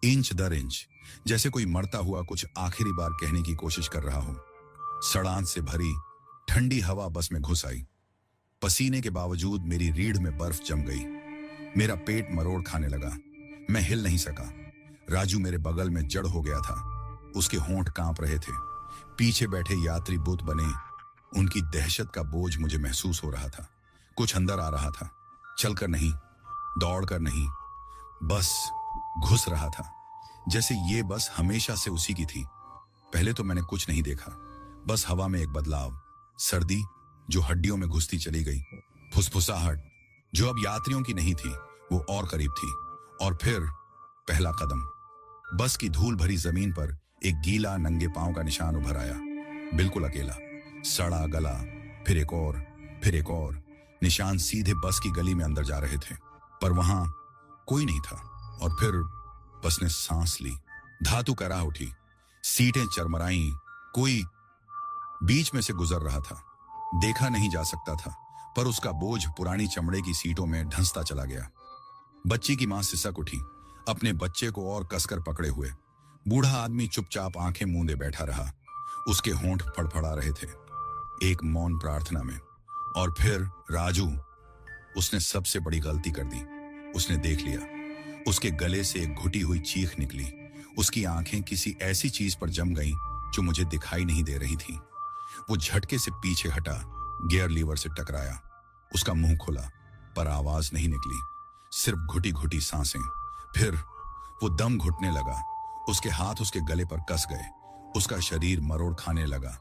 Speaker 2: इंच दर इंच, जैसे कोई मरता हुआ कुछ आखिरी बार कहने की कोशिश कर रहा हो। सड़ांत से भरी ठंडी हवा बस में घुस आई। पसीने के बावजूद मेरी रीढ़ में बर्फ जम गई। मेरा पेट मरोड़ खाने लगा। मैं हिल नहीं सका। राजू मेरे बगल में जड़ हो गया था, उसके होंठ कांप रहे थे। पीछे बैठे यात्री बुत बने, उनकी दहशत का बोझ मुझे महसूस हो रहा था। कुछ अंदर आ रहा था, चलकर नहीं, दौड़कर नहीं, बस घुस रहा था, जैसे ये बस हमेशा से उसी की थी। पहले तो मैंने कुछ नहीं देखा, बस हवा में एक बदलाव, सर्दी जो हड्डियों में घुसती चली गई, फुसफुसाहट जो अब यात्रियों की नहीं थी, वो और करीब थी। और फिर पहला कदम, बस की धूल भरी जमीन पर एक गीला नंगे पांव का निशान उभर आया, बिल्कुल अकेला, सड़ा गला। फिर एक और, फिर एक और। निशान सीधे बस की गली में अंदर जा रहे थे, पर वहां कोई नहीं था। और फिर बस ने सांस ली, धातु करा उठी, सीटें चरमराई। कोई बीच में से गुजर रहा था, देखा नहीं जा सकता था, पर उसका बोझ पुरानी चमड़े की सीटों में ढंसता चला गया। बच्ची की मां सिसक उठी, अपने बच्चे को और कसकर पकड़े हुए। बूढ़ा आदमी चुपचाप आंखें मूंदे बैठा रहा, उसके होंठ फड़फड़ा रहे थे, एक मौन प्रार्थना में। और फिर राजू, उसने सबसे बड़ी गलती कर दी। उसने देख लिया, उसके गले से एक घुटी हुई चीख निकली। उसकी आंखें किसी ऐसी चीज पर जम गईं जो मुझे दिखाई नहीं दे रही थी। वो झटके से पीछे हटा, गियर लीवर से टकराया। उसका मुंह खुला, पर आवाज नहीं निकली, सिर्फ घुटी घुटी सांसें। फिर वो दम घुटने लगा, उसके हाथ उसके गले पर कस गए, उसका शरीर मरोड़ खाने लगा,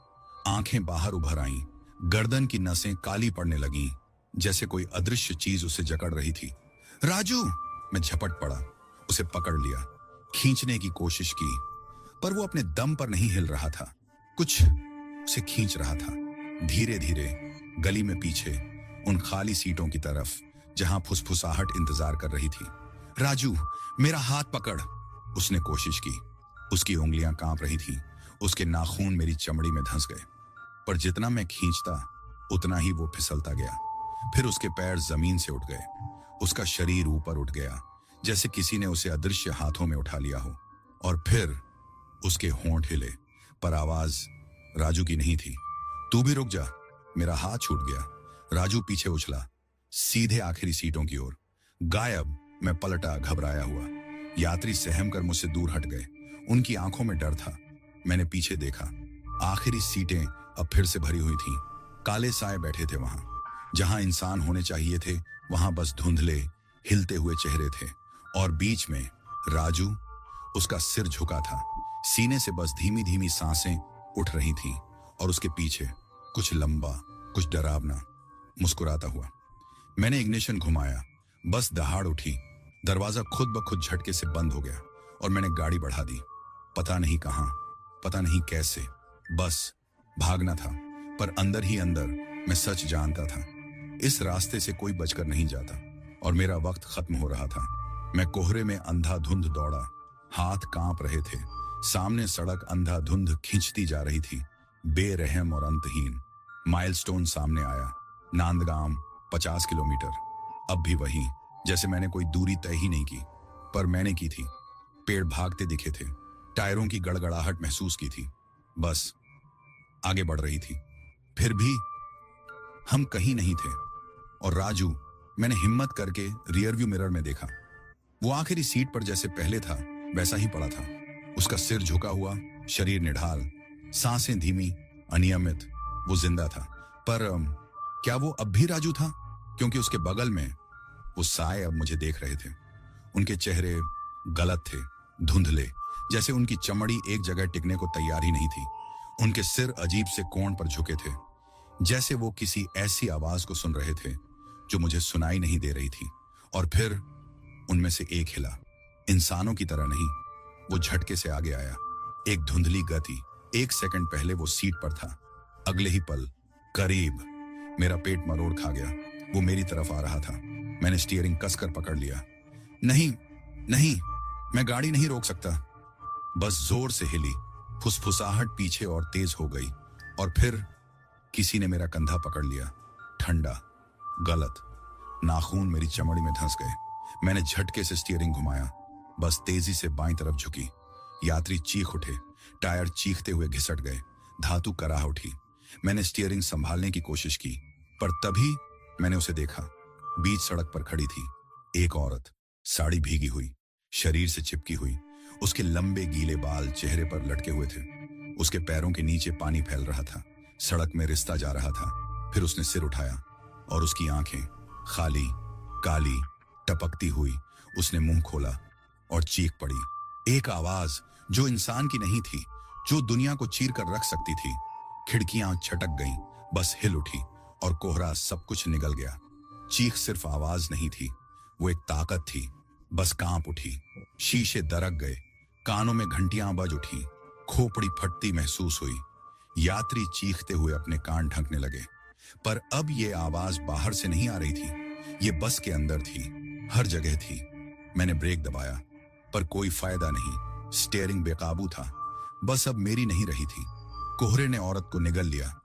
Speaker 2: आंखें बाहर उभर आईं, गर्दन की नसें काली पड़ने लगीं, जैसे कोई अदृश्य चीज उसे जकड़ रही थी। राजू! मैं झपट पड़ा, उसे पकड़ लिया, खींचने की कोशिश की, पर वो अपने दम पर नहीं हिल रहा था। कुछ उसे खींच रहा था, धीरे धीरे, गली में पीछे, उन खाली सीटों की तरफ जहां फुसफुसाहट इंतजार कर रही थी। राजू, मेरा हाथ पकड़! उसने कोशिश की, उसकी उंगलियां कांप रही थीं, उसके नाखून मेरी चमड़ी में धंस गए। पर जितना मैं खींचता, उतना ही वो फिसलता गया। फिर उसके पैर जमीन से उठ गए, उसका शरीर ऊपर उठ गया, जैसे किसी ने उसे अदृश्य हाथों में उठा लिया हो। और फिर उसके होंठ हिले, पर आवाज राजू की नहीं थी। तू भी रुक जा! मेरा हाथ छूट गया। राजू पीछे उछला, सीधे आखिरी सीटों की ओर, गायब। मैं पलटा, घबराया हुआ। यात्री सहम कर मुझसे दूर हट गए, उनकी आंखों में डर था। मैंने पीछे देखा, आखिरी सीटें अब फिर से भरी हुई थीं। काले साए बैठे थे वहां। जहां इंसान होने चाहिए थे वहां बस धुंधले हिलते हुए चेहरे थे। और बीच में राजू, उसका सिर झुका था, सीने से बस धीमी धीमी सांसें उठ रही थीं। और उसके पीछे कुछ लंबा, कुछ डरावना, मुस्कुराता हुआ। मैंने इग्निशन घुमाया, बस दहाड़ उठी, दरवाजा खुद ब खुद झटके से बंद हो गया और मैंने गाड़ी बढ़ा दी। पता नहीं कहां, पता नहीं कैसे, बस भागना था। पर अंदर ही अंदर मैं सच जानता था, इस रास्ते से कोई बचकर नहीं जाता और मेरा वक्त खत्म हो रहा था। मैं कोहरे में अंधाधुंध दौड़ा, हाथ कांप रहे थे। सामने सड़क अंधाधुंध खींचती जा रही थी, बेरहम और अंतहीन। माइलस्टोन सामने आया, नांदगाम 50 किलोमीटर। अब भी वही, जैसे मैंने कोई दूरी तय ही नहीं की, पर मैंने की थी। पेड़ भागते दिखे थे, टायरों की गड़गड़ाहट महसूस की थी, बस आगे बढ़ रही थी। फिर भी हम कहीं नहीं थे। और राजू, मैंने हिम्मत करके रियरव्यू मिरर में देखा। वो आखिरी सीट पर जैसे पहले था वैसा ही पड़ा था। उसका सिर झुका हुआ, शरीर निढाल, सांसें धीमी, अनियमित। वो जिंदा था, पर क्या वो अब भी राजू था? क्योंकि उसके बगल में वो साए अब मुझे देख रहे थे। उनके चेहरे गलत थे, धुंधले, जैसे उनकी चमड़ी एक जगह टिकने को तैयार ही नहीं थी। उनके सिर अजीब से कोण पर झुके थे, जैसे वो किसी ऐसी आवाज को सुन रहे थे जो मुझे सुनाई नहीं दे रही थी। और फिर उनमें से एक हिला, इंसानों की तरह नहीं, वो झटके से आगे आया। एक धुंधली गति, 1 सेकंड पहले वो सीट पर था, अगले ही पल करीब मेरा पेट मरोड़ खा गया। वो मेरी तरफ आ रहा था। मैंने स्टीयरिंग कसकर पकड़ लिया। नहीं नहीं, मैं गाड़ी नहीं रोक सकता। बस जोर से हिली, फुसफुसाहट पीछे और तेज हो गई। और फिर किसी ने मेरा कंधा पकड़ लिया, ठंडा, गलत। नाखून मेरी चमड़ी में धंस गए। मैंने झटके से स्टीयरिंग घुमाया, बस तेजी से बाईं तरफ झुकी। यात्री चीख उठे, टायर चीखते हुए घिसट गए, धातु कराह उठी। मैंने स्टीयरिंग संभालने की कोशिश की, पर तभी मैंने उसे देखा। बीच सड़क पर खड़ी थी एक औरत, साड़ी भीगी हुई, शरीर से चिपकी हुई। उसके लंबे गीले बाल चेहरे पर लटके हुए थे। उसके पैरों के नीचे पानी फैल रहा था, सड़क में रिश्ता जा रहा था। फिर उसने सिर उठाया और उसकी आंखें खाली, काली, टपकती हुई। उसने मुंह खोला और चीख पड़ी, एक आवाज जो इंसान की नहीं थी, जो दुनिया को चीर कर रख सकती थी। खिड़कियां छटक गईं, बस हिल उठी और कोहरा सब कुछ निगल गया। चीख सिर्फ आवाज नहीं थी, वो एक ताकत थी, बस कांप उठी। शीशे दरक गए, कानों में घंटियां बज उठी, खोपड़ी फटती महसूस हुई। यात्री चीखते हुए अपने कान ढंकने लगे। पर अब ये आवाज बाहर से नहीं आ रही थी, ये बस के अंदर थी, हर जगह थी। मैंने ब्रेक दबाया, पर कोई फायदा नहीं। स्टीयरिंग बेकाबू था, बस अब मेरी नहीं रही थी। कोहरे ने औरत को निगल लिया।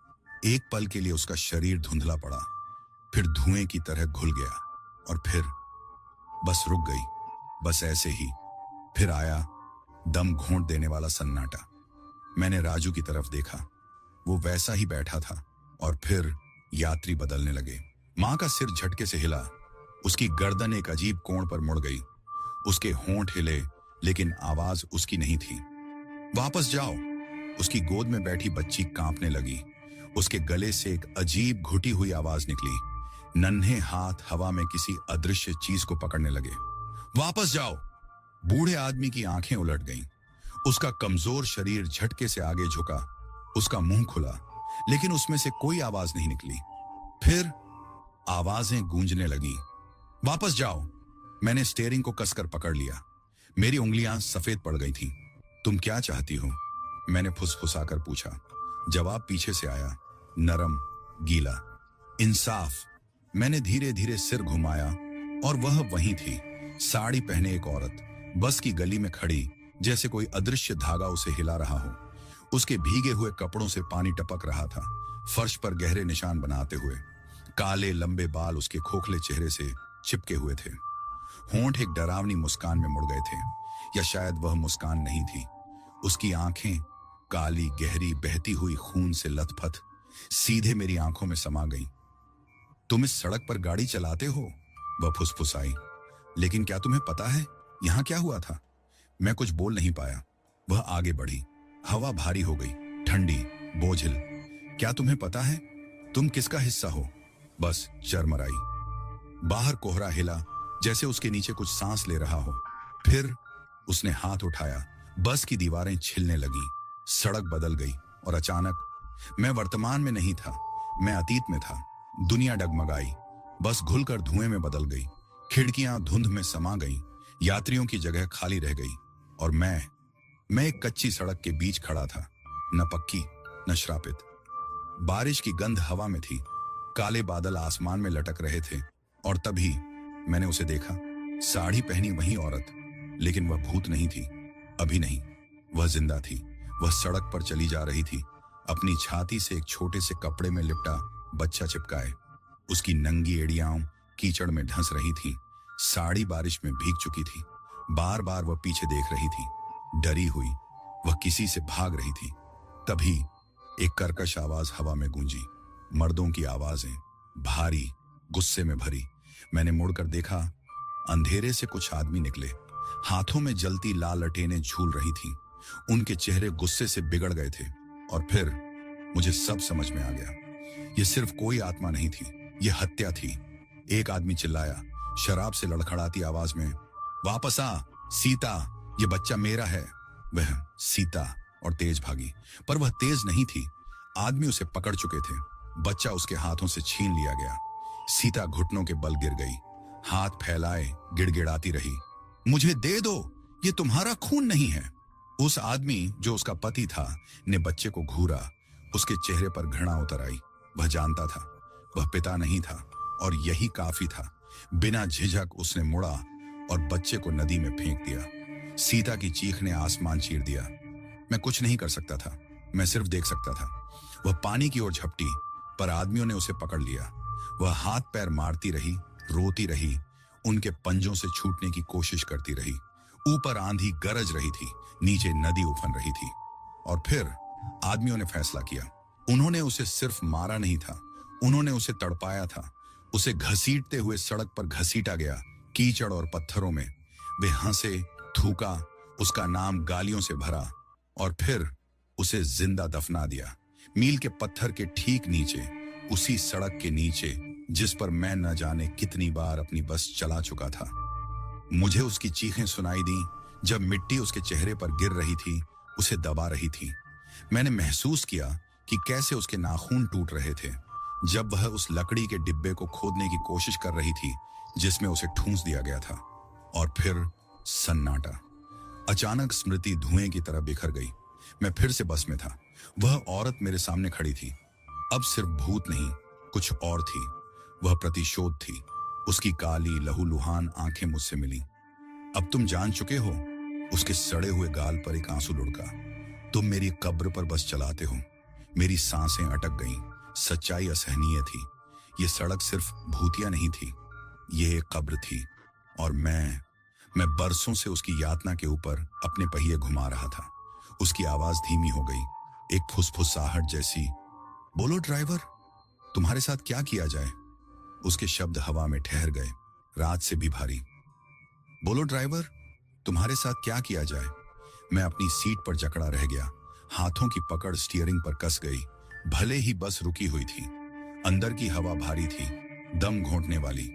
Speaker 2: एक पल के लिए उसका शरीर धुंधला पड़ा, फिर धुएं की तरह घुल गया और फिर बस रुक गई, बस ऐसे ही। फिर आया दम घोंट देने वाला सन्नाटा। मैंने राजू की तरफ देखा, वो वैसा ही बैठा था। और फिर यात्री बदलने लगे। मां का सिर झटके से हिला, उसकी गर्दन एक अजीब कोण पर मुड़ गई। उसके होंठ हिले, लेकिन आवाज उसकी नहीं थी। वापस जाओ। उसकी गोद में बैठी बच्ची कांपने लगी। उसके गले से एक अजीब घुटी हुई आवाज निकली। नन्हे हाथ हवा में किसी अदृश्य चीज को पकड़ने लगे। वापस जाओ। बूढ़े आदमी की आंखें उलट गईं। उसका कमजोर शरीर झटके से आगे झुका। उसका मुंह खुला, लेकिन उसमें से कोई आवाज नहीं निकली। फिर आवाजें गूंजने लगी। वापस जाओ। मैंने स्टीयरिंग को कसकर पकड़ लिया। मेरी उंगलियां सफेद पड़ गई थीं। तुम क्या चाहती हो? मैंने फुसफुसाकर पूछा। जवाब पीछे से आया, नरम, गीला, इंसाफ। मैंने धीरे धीरे सिर घुमाया और वह वहीं थी, साड़ी पहने एक औरत, बस की गली में खड़ी, जैसे कोई अदृश्य धागा उसे हिला रहा हो। उसके भीगे हुए कपड़ों से पानी टपक रहा था, फर्श पर गहरे निशान बनाते हुए। काले लंबे बाल उसके खोखले चेहरे से चिपके हुए थे। होंठ एक डरावनी मुस्कान में मुड़ गए थे, या शायद वह मुस्कान नहीं थी। उसकी आंखें काली, गहरी, बहती हुई खून से लथपथ सीधे मेरी आंखों में समा गईं। तुम इस सड़क पर गाड़ी चलाते हो? वह फुसफुसाई। लेकिन क्या तुम्हें पता है यहां क्या हुआ था? मैं कुछ बोल नहीं पाया। वह आगे बढ़ी। हवा भारी हो गई, ठंडी, बोझिल, क्या तुम्हें पता है तुम किसका हिस्सा हो? बस चरमराई। बाहर कोहरा हिला, जैसे उसके नीचे कुछ सांस ले रहा हो। फिर उसने हाथ उठाया, बस की दीवारें छिलने लगी, सड़क बदल गई और अचानक मैं वर्तमान में नहीं था, मैं अतीत में था। दुनिया डगमगाई, बस घुलकर धुएं में बदल गई, खिड़कियां धुंध में समा गईं, यात्रियों की जगह खाली रह गई और मैं एक कच्ची सड़क के बीच खड़ा था, न पक्की न श्रापित। बारिश की गंध हवा में थी, काले बादल आसमान में लटक रहे थे और तभी मैंने उसे देखा। साड़ी पहनी वही औरत, लेकिन वह भूत नहीं थी, अभी नहीं। वह जिंदा थी। वह सड़क पर चली जा रही थी, अपनी छाती से एक छोटे से कपड़े में लिपटा बच्चा चिपकाए। उसकी नंगी एड़ियां कीचड़ में ढंस रही थी, साड़ी बारिश में भीग चुकी थी। बार बार वह पीछे देख रही थी, डरी हुई। वह किसी से भाग रही थी। तभी एक कर्कश आवाज हवा में गूंजी, मर्दों की आवाजें, भारी, गुस्से में भरी। मैंने मुड़कर देखा, अंधेरे से कुछ आदमी निकले, हाथों में जलती लाल लटेनें झूल रही थीं। उनके चेहरे गुस्से से बिगड़ गए थे और फिर मुझे सब समझ में आ गया। यह सिर्फ कोई आत्मा नहीं थी, यह हत्या थी। एक आदमी चिल्लाया, शराब से लड़खड़ाती आवाज में, वापस आ सीता, ये बच्चा मेरा है। वह सीता और तेज भागी, पर वह तेज नहीं थी। आदमी उसे पकड़ चुके थे। बच्चा उसके हाथों से छीन लिया गया। सीता घुटनों के बल गिर गई, हाथ फैलाए गिड़गिड़ाती रही, मुझे दे दो, ये तुम्हारा खून नहीं है। उस आदमी जो उसका पति था ने बच्चे को घूरा। उसके चेहरे पर घृणा उतर आई। वह जानता था वह पिता नहीं था और यही काफी था। बिना झिझक उसने मुड़ा और बच्चे को नदी में फेंक दिया। सीता की चीख ने आसमान चीर दिया। मैं कुछ नहीं कर सकता था, मैं सिर्फ देख सकता था। वह पानी की ओर झपटी, पर आदमियों ने उसे पकड़ लिया। वह हाथ पैर मारती रही, रोती रही, उनके पंजों से छूटने की कोशिश करती रही। ऊपर आंधी गरज रही थी, नीचे नदी उफन रही थी। और फिर आदमियों ने फैसला किया। उन्होंने उसे सिर्फ मारा नहीं था, उन्होंने उसे तड़पाया था। उसे घसीटते हुए सड़क पर घसीटा गया, कीचड़ और पत्थरों में। वे हंसे, थूका, उसका नाम गालियों से भरा और फिर उसे जिंदा दफना दिया। मील के पत्थर के ठीक नीचे, उसी सड़क के नीचे जिस पर मैं न जाने कितनी बार अपनी बस चला चुका था। मुझे उसकी चीखें सुनाई दी जब मिट्टी उसके चेहरे पर गिर रही थी, उसे दबा रही थी। मैंने महसूस किया कि कैसे उसके नाखून टूट रहे थे जब वह उस लकड़ी के डिब्बे को खोदने की कोशिश कर रही थी जिसमें उसे ठूंस दिया गया था। और फिर सन्नाटा। अचानक स्मृति धुएं की तरह बिखर गई। मैं फिर से बस में था। वह औरत मेरे सामने खड़ी थी। अब सिर्फ भूत नहीं, कुछ और थी। वह प्रतिशोध थी। उसकी काली लहूलुहान आंखें मुझसे मिली। अब तुम जान चुके हो। उसके सड़े हुए गाल पर एक आंसू लुढ़का। तुम मेरी कब्र पर बस चलाते हो। मेरी सांसें अटक गईं। सच्चाई असहनीय थी। ये सड़क सिर्फ भूतिया नहीं थी, ये एक कब्र थी। और मैं बरसों से उसकी यातना के ऊपर अपने पहिए घुमा रहा था। उसकी आवाज धीमी हो गई, एक फुसफुसाहट जैसी। बोलो ड्राइवर, तुम्हारे साथ क्या किया जाए? उसके शब्द हवा में ठहर गए, रात से भी भारी। बोलो ड्राइवर, तुम्हारे साथ क्या किया जाए? मैं अपनी सीट पर जकड़ा रह गया। हाथों की पकड़ स्टीयरिंग पर कस गई। भले ही बस रुकी हुई थी, अंदर की हवा भारी थी, दम घोंटने वाली।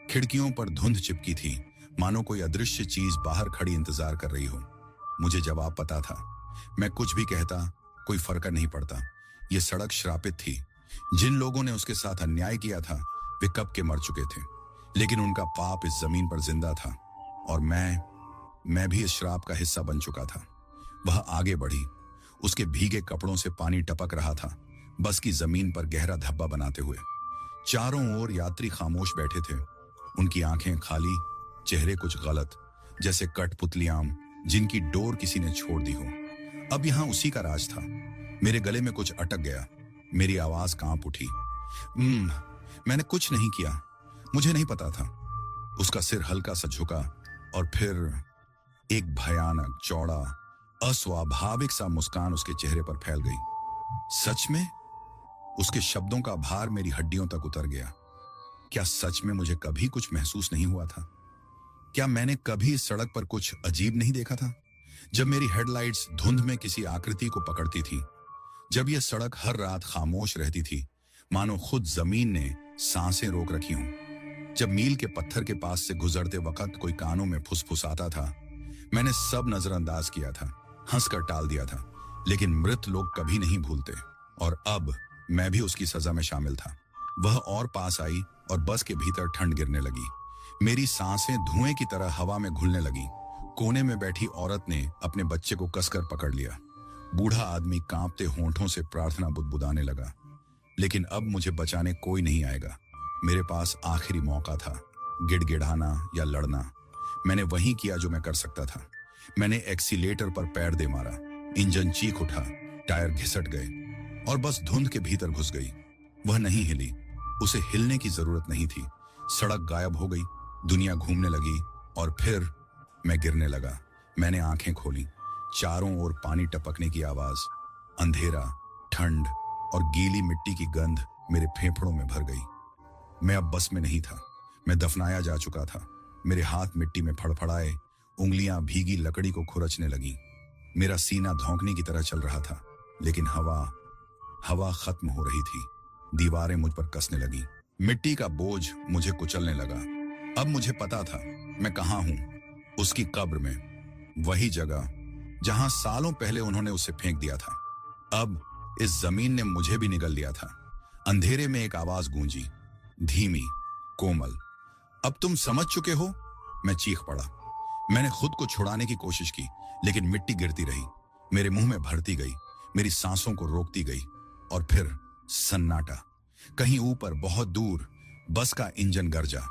Speaker 2: खिड़कियों पर धुंध चिपकी थी, मानो कोई अदृश्य चीज बाहर खड़ी इंतजार कर रही हो। मुझे जवाब पता था। मैं कुछ भी कहता, कोई फर्क नहीं पड़ता। ये सड़क श्रापित थी। जिन लोगों ने उसके साथ अन्याय किया था वे कब के मर चुके थे, लेकिन उनका पाप इस जमीन पर जिंदा था। और मैं भी इस श्राप का हिस्सा बन चुका था। वह आगे बढ़ी। उसके भीगे कपड़ों से पानी टपक रहा था, बस की जमीन पर गहरा धब्बा बनाते हुए। चारों ओर यात्री खामोश बैठे थे, उनकी आंखें खाली, चेहरे कुछ गलत, जैसे कठपुतलियां जिनकी डोर किसी ने छोड़ दी हो। अब यहां उसी का राज था। मेरे गले में कुछ अटक गया, मेरी आवाज कांप उठी। मैंने कुछ नहीं किया, मुझे नहीं पता था। उसका सिर हल्का सा झुका और फिर एक भयानक, चौड़ा, अस्वाभाविक सा मुस्कान उसके चेहरे पर फैल गई। सच में? उसके शब्दों का भार मेरी हड्डियों तक उतर गया। क्या सच में मुझे कभी कुछ महसूस नहीं हुआ था? क्या मैंने कभी इस सड़क पर कुछ अजीब नहीं देखा था? जब मेरी हेडलाइट्स धुंध में किसी आकृति को पकड़ती थी जब यह सड़क हर रात खामोश रहती थी, मानो खुद जमीन ने सांसें रोक रखी हों। जब मील के पत्थर के पास से गुजरते वक्त कोई कानों में फुसफुसाता था, मैंने सब नजरअंदाज किया था, हंसकर टाल दिया था। लेकिन मृत लोग कभी नहीं भूलते, और अब मैं भी उसकी सजा में शामिल था। वह और पास आई और बस के भीतर ठंड गिरने लगी। मेरी सांसें धुएं की तरह हवा में घुलने लगी। कोने में बैठी औरत ने अपने बच्चे को कसकर पकड़ लिया। बूढ़ा आदमी कांपते होंठों से प्रार्थना बुदबुदाने लगा। लेकिन अब मुझे बचाने कोई नहीं आएगा। मेरे पास आखिरी मौका था, गिड़गिड़ाना या लड़ना। मैंने वही किया जो मैं कर सकता था। मैंने एक्सीलेटर पर पैर दे मारा। इंजन चीख उठा, टायर घिसट गए और बस धुंध के भीतर घुस गई। वह नहीं हिली। उसे हिलने की जरूरत नहीं थी। सड़क गायब हो गई, दुनिया घूमने लगी और फिर मैं गिरने लगा। मैंने आंखें खोली। चारों ओर पानी टपकने की आवाज, अंधेरा, ठंड और गीली मिट्टी की गंध मेरे फेफड़ों में भर गई। मैं अब बस में नहीं था। मैं दफनाया जा चुका था। मेरे हाथ मिट्टी में फड़फड़ाए, उंगलियां भीगी लकड़ी को खुरचने लगी। मेरा सीना धौंकने की तरह चल रहा था, लेकिन हवा खत्म हो रही थी। दीवारें मुझ पर कसने लगी। मिट्टी का बोझ मुझे कुचलने लगा। अब मुझे पता था मैं कहाँ हूं। उसकी कब्र में, वही जगह जहां सालों पहले उन्होंने उसे फेंक दिया था। अब इस जमीन ने मुझे भी निगल लिया था। अंधेरे में एक आवाज गूंजी, धीमी, कोमल। अब तुम समझ चुके हो? मैं चीख पड़ा। मैंने खुद को छुड़ाने की कोशिश की, लेकिन मिट्टी गिरती रही, मेरे मुंह में भरती गई, मेरी सांसों को रोकती गई। और फिर सन्नाटा। कहीं ऊपर, बहुत दूर, बस का इंजन गरजा।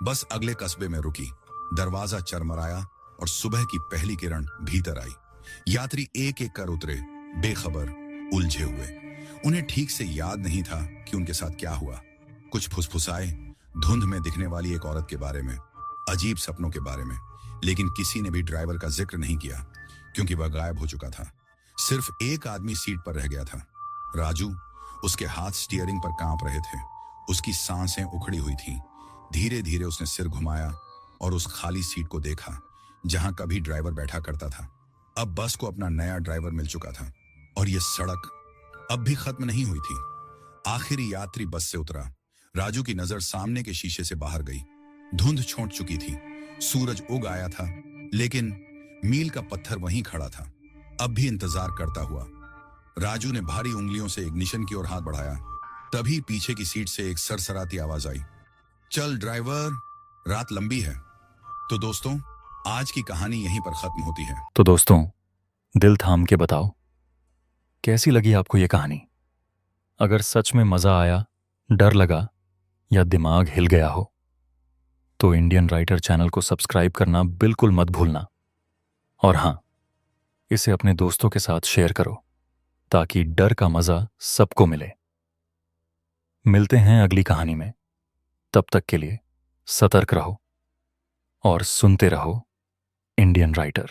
Speaker 2: बस अगले कस्बे में रुकी। दरवाजा चरमराया और सुबह की पहली किरण भीतर आई। यात्री एक एक कर उतरे, बेखबर, उलझे हुए। उन्हें ठीक से याद नहीं था कि उनके साथ क्या हुआ। कुछ फुसफुसाए धुंध में दिखने वाली एक औरत के बारे में, अजीब सपनों के बारे में, लेकिन किसी ने भी ड्राइवर का जिक्र नहीं किया, क्योंकि वह गायब हो चुका था। सिर्फ एक आदमी सीट पर रह गया था, राजू। उसके हाथ स्टीयरिंग पर कांप रहे थे, उसकी सांसें उखड़ी हुई थीं। धीरे धीरे उसने सिर घुमाया और उस खाली सीट को देखा जहां कभी ड्राइवर बैठा करता था। अब बस को अपना नया ड्राइवर मिल चुका था, और यह सड़क अब भी खत्म नहीं हुई थी। आखिरी यात्री बस से उतरा। राजू की नजर सामने के शीशे से बाहर गई। धुंध छोंट चुकी थी, सूरज उग आया था, लेकिन मील का पत्थर वहीं खड़ा था, अब भी इंतजार करता हुआ। राजू ने भारी उंगलियों से इग्निशन की ओर हाथ बढ़ाया। तभी पीछे की सीट से एक सरसराती आवाज आई, चल ड्राइवर, रात लंबी है। तो दोस्तों, आज की कहानी यहीं पर खत्म होती है।
Speaker 1: तो दोस्तों, दिल थाम के बताओ, कैसी लगी आपको ये कहानी? अगर सच में मज़ा आया, डर लगा या दिमाग हिल गया हो, तो इंडियन राइटर चैनल को सब्सक्राइब करना बिल्कुल मत भूलना। और हाँ, इसे अपने दोस्तों के साथ शेयर करो, ताकि डर का मज़ा सबको मिले। मिलते हैं अगली कहानी में। तब तक के लिए सतर्क रहो और सुनते रहो इंडियन राइटर।